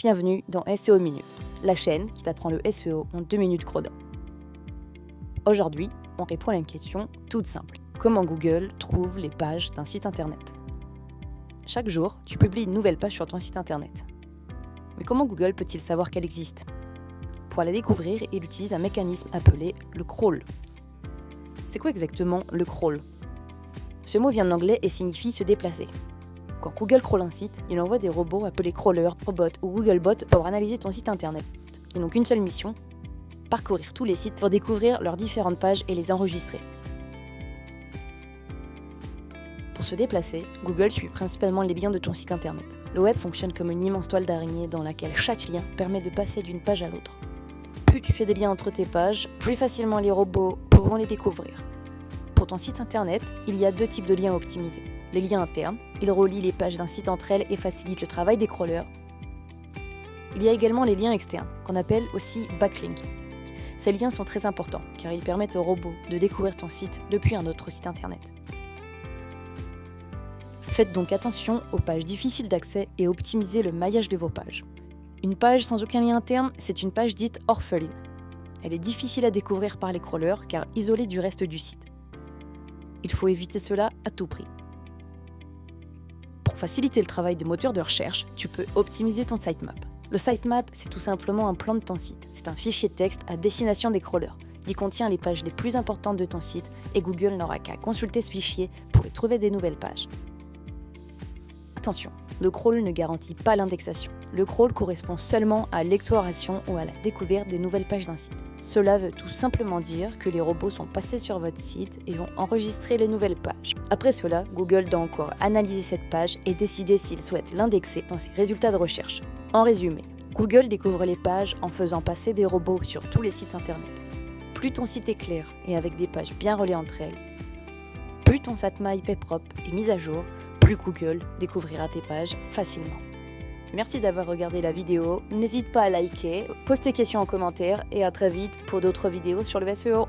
Bienvenue dans SEO Minutes, la chaîne qui t'apprend le SEO en 2 minutes chrono. Aujourd'hui, on répond à une question toute simple. Comment Google trouve les pages d'un site internet? Chaque jour, tu publies une nouvelle page sur ton site internet. Mais comment Google peut-il savoir qu'elle existe? Pour la découvrir, il utilise un mécanisme appelé le crawl. C'est quoi exactement le crawl? Ce mot vient de l'anglais et signifie se déplacer. Quand Google crawl un site, il envoie des robots appelés crawlers, robots ou Googlebot pour analyser ton site internet. Ils n'ont qu'une seule mission, parcourir tous les sites pour découvrir leurs différentes pages et les enregistrer. Pour se déplacer, Google suit principalement les liens de ton site internet. Le web fonctionne comme une immense toile d'araignée dans laquelle chaque lien permet de passer d'une page à l'autre. Plus tu fais des liens entre tes pages, plus facilement les robots pourront les découvrir. Pour ton site internet, il y a 2 types de liens optimisés. Les liens internes, ils relient les pages d'un site entre elles et facilitent le travail des crawlers. Il y a également les liens externes, qu'on appelle aussi backlinks. Ces liens sont très importants, car ils permettent aux robots de découvrir ton site depuis un autre site internet. Faites donc attention aux pages difficiles d'accès et optimisez le maillage de vos pages. Une page sans aucun lien interne, c'est une page dite orpheline. Elle est difficile à découvrir par les crawlers car isolée du reste du site. Il faut éviter cela à tout prix. Pour faciliter le travail des moteurs de recherche, tu peux optimiser ton sitemap. Le sitemap, c'est tout simplement un plan de ton site. C'est un fichier texte à destination des crawlers. Il contient les pages les plus importantes de ton site et Google n'aura qu'à consulter ce fichier pour y trouver des nouvelles pages. Attention, le crawl ne garantit pas l'indexation. Le crawl correspond seulement à l'exploration ou à la découverte des nouvelles pages d'un site. Cela veut tout simplement dire que les robots sont passés sur votre site et ont enregistré les nouvelles pages. Après cela, Google doit encore analyser cette page et décider s'il souhaite l'indexer dans ses résultats de recherche. En résumé, Google découvre les pages en faisant passer des robots sur tous les sites internet. Plus ton site est clair et avec des pages bien reliées entre elles, plus ton sitemap est propre et mis à jour, plus Google découvrira tes pages facilement. Merci d'avoir regardé la vidéo, n'hésite pas à liker, pose tes questions en commentaire et à très vite pour d'autres vidéos sur le SEO.